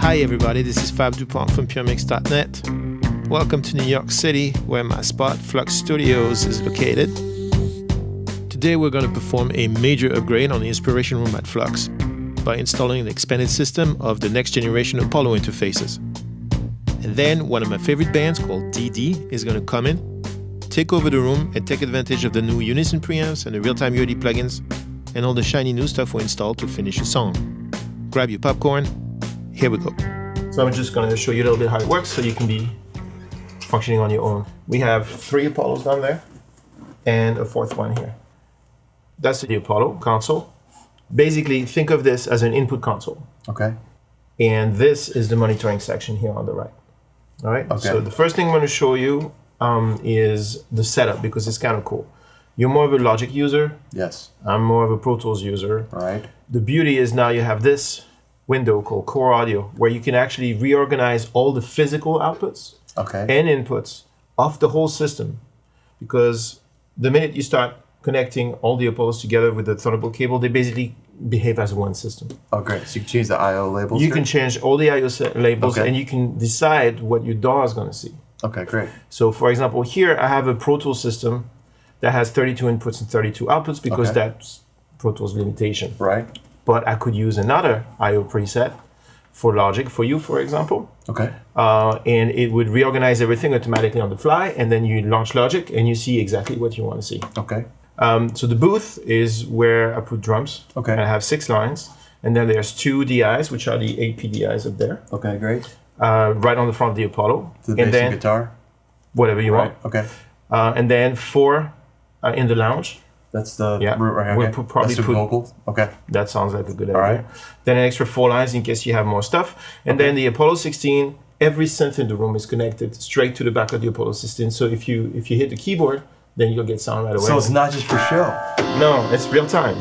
Hi everybody, this is Fab Dupont from PureMix.net. Welcome to New York City, where my spot, Flux Studios, is located. Today we're going to perform a major upgrade on the inspiration room at Flux by installing an expanded system of the next generation Apollo interfaces. And then one of my favorite bands called Dede is going to come in, take over the room and take advantage of the new Unison Preamps and the real-time UAD plugins and all the shiny new stuff we installed to finish the song. Grab your popcorn. Here we go. So I'm just going to show you a little bit how it works so you can be functioning on your own. We have 3 Apollos down there and a 4th one here. That's the Apollo console. Basically, think of this as an input console. Okay. And this is the monitoring section here on the right. All right. Okay. So the first thing I'm going to show you is the setup, because it's kind of cool. You're more of a Logic user. Yes. I'm more of a Pro Tools user. All right. The beauty is now you have this window called Core Audio, where you can actually reorganize all the physical outputs and inputs of the whole system. Because the minute you start connecting all the Apollos together with the Thunderbolt cable, they basically behave as one system. Okay, so you can change the I/O labels. You can change all the I/O labels, and you can decide what your DAW is going to see. Okay, great. So, for example, here I have a Pro Tools system that has 32 inputs and 32 outputs because that's Pro Tools limitation. Right. But I could use another I/O preset for Logic for you, for example. Okay. And it would reorganize everything automatically on the fly, and then you launch Logic and you see exactly what you want to see. Okay. So the booth is where I put drums. Okay. And I have 6 lines, and then there's 2 DIs, which are the 8 PDIs up there. Okay, great. Right on the front of the Apollo. The bass and guitar? Whatever you want. Okay. And then 4 in the lounge. That's the root right here. We'll probably put vocals. Okay. That sounds like a good idea. Right. Then an extra 4 lines in case you have more stuff. And then the Apollo 16, every synth in the room is connected straight to the back of the Apollo 16. So if you hit the keyboard, then you'll get sound right away. So it's not just for show? No, it's real time.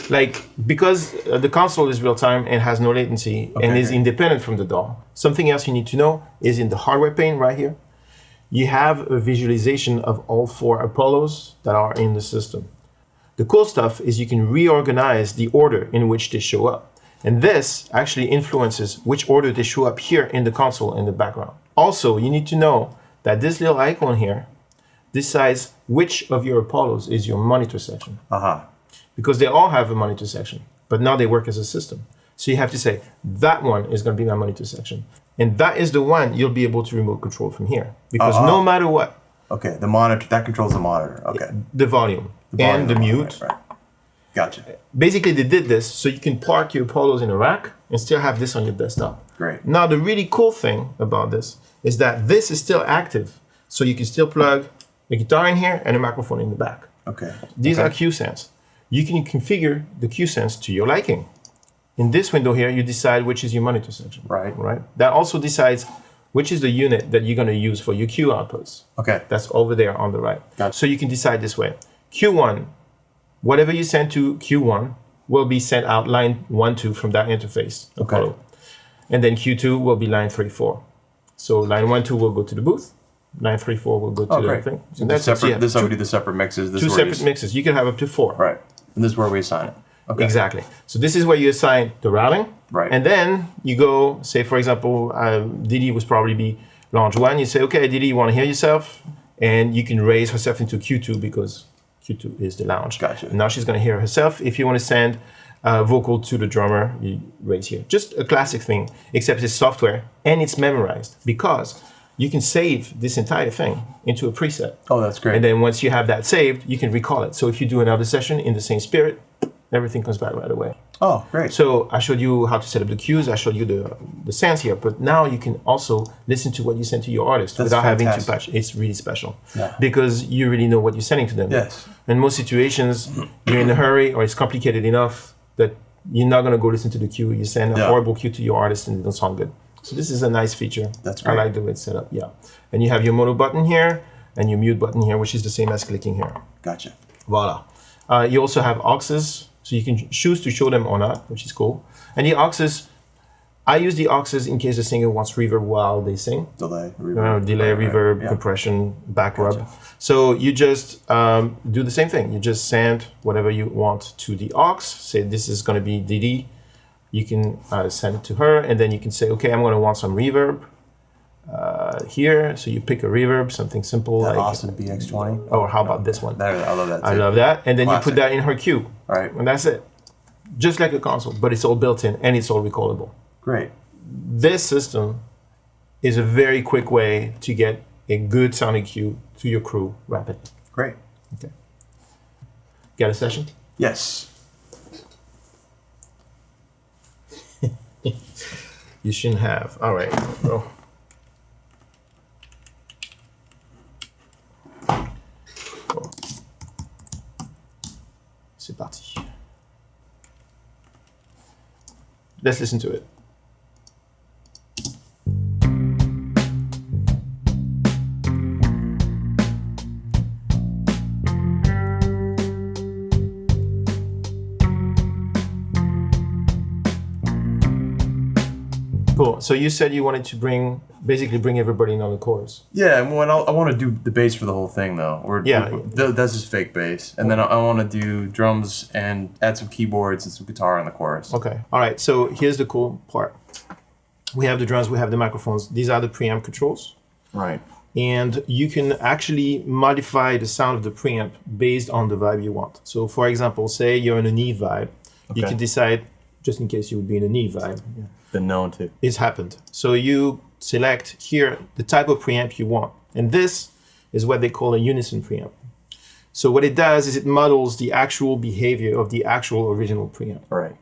Like, because the console is real time and has no latency and is independent from the DAW. Something else you need to know is in the hardware pane right here, you have a visualization of all 4 Apollos that are in the system. The cool stuff is you can reorganize the order in which they show up. And this actually influences which order they show up here in the console in the background. Also, you need to know that this little icon here decides which of your Apollos is your monitor section. Because they all have a monitor section, but now they work as a system. So you have to say, that one is going to be my monitor section. And that is the one you'll be able to remote control from here. Because no matter what. Okay, the monitor, that controls the monitor. Okay. The volume and the mute. Right. Gotcha. Basically, they did this so you can park your Apollos in a rack and still have this on your desktop. Great. Now, the really cool thing about this is that this is still active. So you can still plug a guitar in here and a microphone in the back. Okay. These are Q-Sense. You can configure the Q-Sense to your liking. In this window here, you decide which is your monitor section. Right. Right. That also decides which is the unit that you're going to use for your Q outputs. Okay. That's over there on the right. Gotcha. So you can decide this way. Q1, whatever you send to Q1 will be sent out line 1, 2 from that interface. Apollo. And then Q2 will be line 3, 4. So line 1, 2 will go to the booth. 9, 3, 4 will go to the thing. So that's separate. This is how we do the separate mixes. This 2 separate mixes. You can have up to 4. Right. And this is where we assign it. Okay. Exactly. So this is where you assign the routing. Right. And then you go, say, for example, Dede was probably be launch 1. You say, okay, Dede, you want to hear yourself? And you can raise herself into Q2 because Q2 is the lounge. Gotcha. And now she's going to hear herself. If you want to send vocal to the drummer, you raise here. Just a classic thing, except it's software and it's memorized because you can save this entire thing into a preset. Oh, that's great. And then once you have that saved, you can recall it. So if you do another session in the same spirit, everything comes back right away. Oh, great. So I showed you how to set up the cues. I showed you the sounds here. But now you can also listen to what you send to your artist without having to patch. It's really special because you really know what you're sending to them. Yes. In most situations, you're in a hurry or it's complicated enough that you're not going to go listen to the cue. You send a horrible cue to your artist and it doesn't sound good. So this is a nice feature. That's great. I like the way it's set up, And you have your mono button here and your mute button here, which is the same as clicking here. Gotcha. Voila. You also have auxes, so you can choose to show them or not, which is cool. And the auxes, I use the auxes in case the singer wants reverb while they sing. Delay, reverb. Reverb, compression, back rub. So you just do the same thing. You just send whatever you want to the aux. Say this is going to be Dede. you can send it to her, and then you can say, okay, I'm going to want some reverb here. So you pick a reverb, something simple That like awesome BX20. or how about this one? I love that too. I love that. And then Classic. you put that in her queue. All right. And that's it. Just like a console, but it's all built in and it's all recordable. Great. This system is a very quick way to get a good sounding cue to your crew rapidly. Great. Okay. Got a session? Yes. You shouldn't have. All right, bro. Bon. C'est parti. Let's listen to it. Cool. So you said you wanted to basically bring everybody in on the chorus. Yeah, and I want to do the bass for the whole thing though. That's just fake bass, and then I want to do drums and add some keyboards and some guitar on the chorus. Okay. All right. So here's the cool part. We have the drums. We have the microphones. These are the preamp controls. Right. And you can actually modify the sound of the preamp based on the vibe you want. So for example, say you're in a knee vibe. Okay. You can decide, just in case you would be in a knee vibe. Yeah. Been known to. It's happened. So you select here the type of preamp you want. And this is what they call a unison preamp. So what it does is it models the actual behavior of the actual original preamp. Right.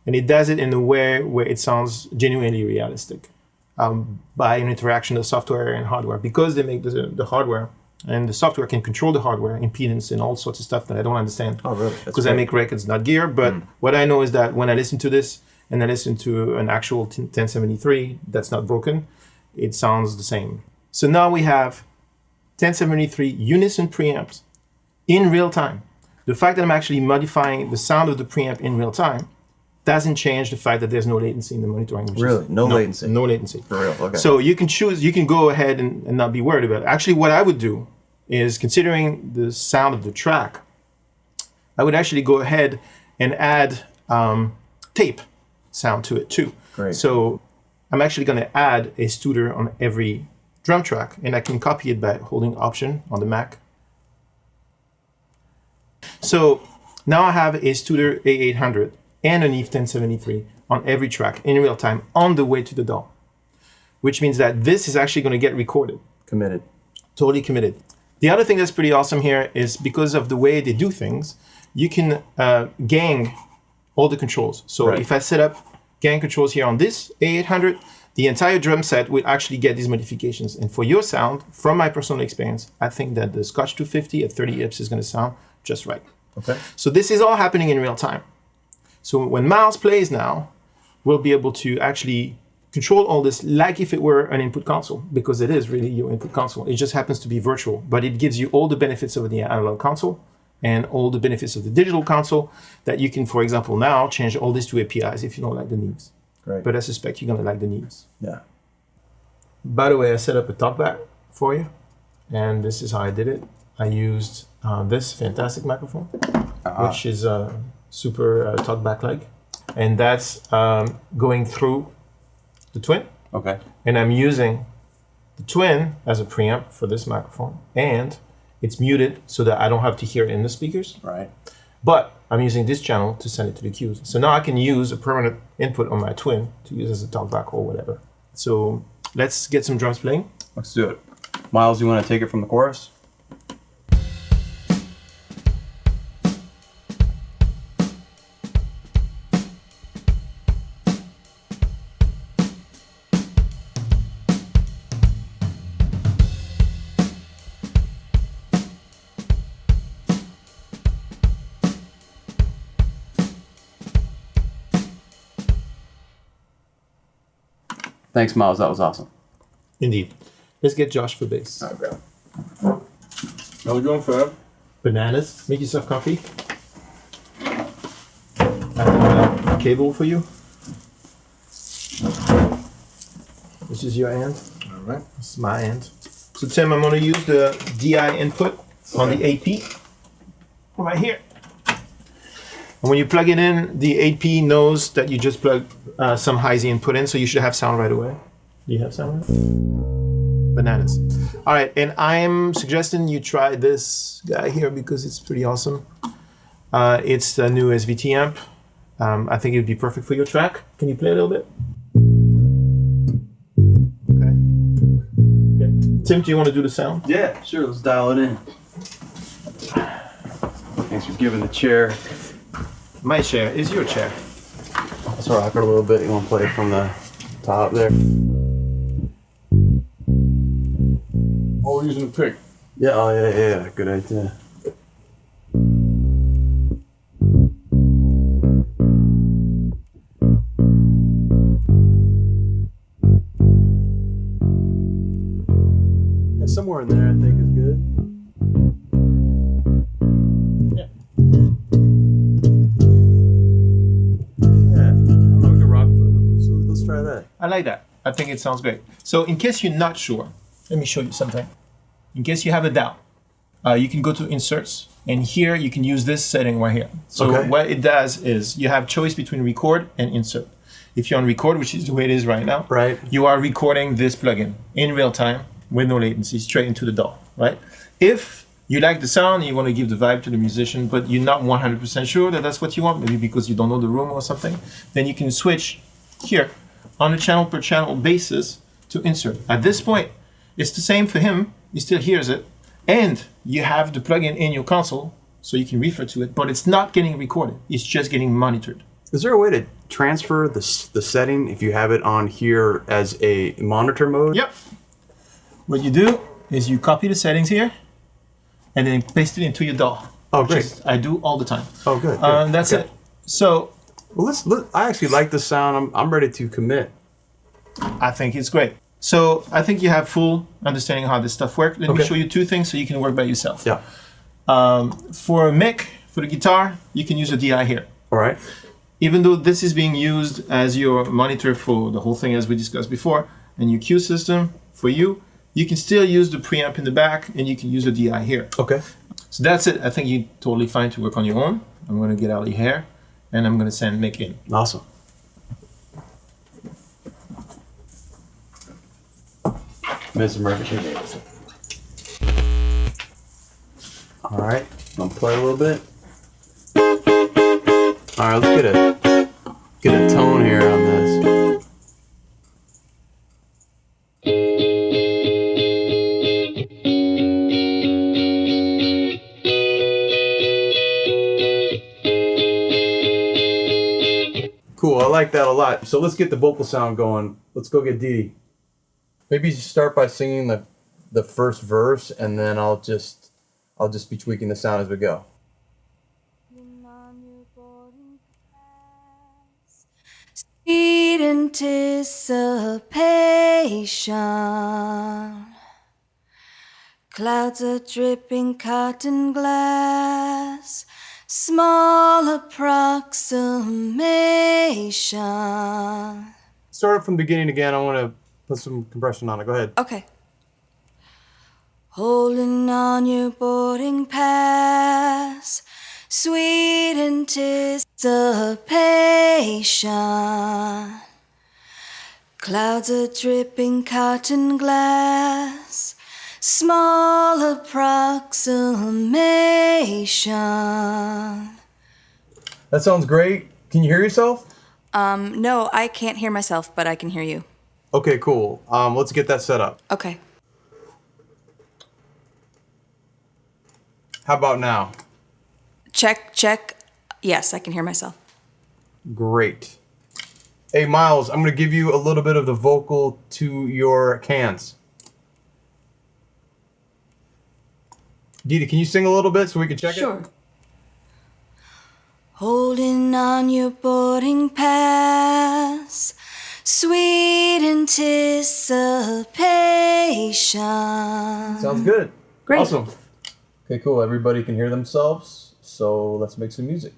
And it does it in a way where it sounds genuinely realistic by an interaction of software and hardware. Because they make the hardware, and the software can control the hardware, impedance, and all sorts of stuff that I don't understand. Oh, really? Because I make records, not gear. But what I know is that when I listen to this, and I listen to an actual 1073 that's not broken, it sounds the same. So now we have 1073 unison preamps in real time. The fact that I'm actually modifying the sound of the preamp in real time doesn't change the fact that there's no latency in the monitoring. Really? No latency? No latency. For real? Okay. So you can choose, you can go ahead and not be worried about it. Actually, what I would do is, considering the sound of the track, I would actually go ahead and add tape sound to it too. Great. So I'm actually going to add a studer on every drum track, and I can copy it by holding Option on the Mac. So now I have a Studer A800 and an Eve 1073 on every track in real time on the way to the DAW, which means that this is actually going to get recorded. Committed. Totally committed. The other thing that's pretty awesome here is because of the way they do things, you can gang all the controls. So if I set up gang controls here on this A800, the entire drum set will actually get these modifications. And for your sound, from my personal experience, I think that the Scotch 250 at 30 IPS is going to sound just right. Okay. So this is all happening in real time. So when Miles plays now, we'll be able to actually control all this like if it were an input console, because it is really your input console. It just happens to be virtual, but it gives you all the benefits of the analog console and all the benefits of the digital console that you can, for example, now change all this to APIs if you don't like the needs. Great. But I suspect you're going to like the needs. Yeah. By the way, I set up a talkback for you, and this is how I did it. I used this fantastic microphone, which is super talkback-like, and that's going through the Twin. Okay. And I'm using the Twin as a preamp for this microphone, and it's muted so that I don't have to hear it in the speakers. Right. But I'm using this channel to send it to the cues. So now I can use a permanent input on my Twin to use as a talkback or whatever. So let's get some drums playing. Let's do it. Miles, you want to take it from the chorus? Thanks, Miles. That was awesome. Indeed. Let's get Josh for bass. Okay. How's it going, Fab? Bananas. Make yourself comfy. I have a cable for you. This is your end. All right. This is my end. So Tim, I'm going to use the DI input on the AP right here. And when you plug it in, the 8P knows that you just plugged some high-Z input in, so you should have sound right away. Do you have sound right? Bananas. All right, and I'm suggesting you try this guy here because it's pretty awesome. It's the new SVT amp. I think it would be perfect for your track. Can you play a little bit? Okay. Tim, do you want to do the sound? Yeah, sure. Let's dial it in. Thanks for giving the chair. My chair is your chair. Let's rock it a little bit. You want to play it from the top there? Oh, we're using a pick. Yeah, oh yeah. Good idea. Yeah, somewhere in there I think is good. Yeah. Yeah. I don't know, we can rock. So let's try that. I like that. I think it sounds great. So in case you're not sure, let me show you something. In case you have a doubt, you can go to inserts, and here you can use this setting right here. So what it does is you have choice between record and insert. If you're on record, which is the way it is right now, right, you are recording this plugin in real time with no latency, straight into the DAW, right? If you like the sound, you want to give the vibe to the musician, but you're not 100% sure that that's what you want, maybe because you don't know the room or something, then you can switch here on a channel per channel basis to insert. At this point, it's the same for him. He still hears it. And you have the plugin in your console, so you can refer to it, but it's not getting recorded. It's just getting monitored. Is there a way to transfer the setting if you have it on here as a monitor mode? Yep. What you do is you copy the settings here, and then paste it into your DAW. Oh, great. I do all the time. Oh, good. That's it. So, well, I actually like the sound. I'm ready to commit. I think it's great. So I think you have full understanding how this stuff works. Let me show you two things so you can work by yourself. Yeah. For a mic, for the guitar, you can use a DI here. All right. Even though this is being used as your monitor for the whole thing as we discussed before, and your cue system for you can still use the preamp in the back, and you can use a DI here. Okay. So that's it. I think you're totally fine to work on your own. I'm going to get out of your hair, and I'm going to send mic in. Awesome. Mr. Murphy. All right, I'm gonna play a little bit. All right, let's get a tone here on this. Cool, I like that a lot. So let's get the vocal sound going. Let's go get Dede. Maybe you start by singing the first verse, and then I'll just be tweaking the sound as we go. Sweet anticipation, clouds are dripping cotton glass, small approximation. Start it from the beginning again. I want to put some compression on it. Go ahead. Okay. Holding on your boarding pass, sweet anticipation. Clouds are dripping cotton glass, small approximation. That sounds great. Can you hear yourself? No, I can't hear myself, but I can hear you. Okay, cool. Let's get that set up. Okay. How about now? Check, check. Yes, I can hear myself. Great. Hey, Miles, I'm going to give you a little bit of the vocal to your cans. Dede, can you sing a little bit so we can check it? Sure. Holding on your boarding pass, sweet anticipation. Sounds good. Great. Awesome. Okay, cool. Everybody can hear themselves, so let's make some music.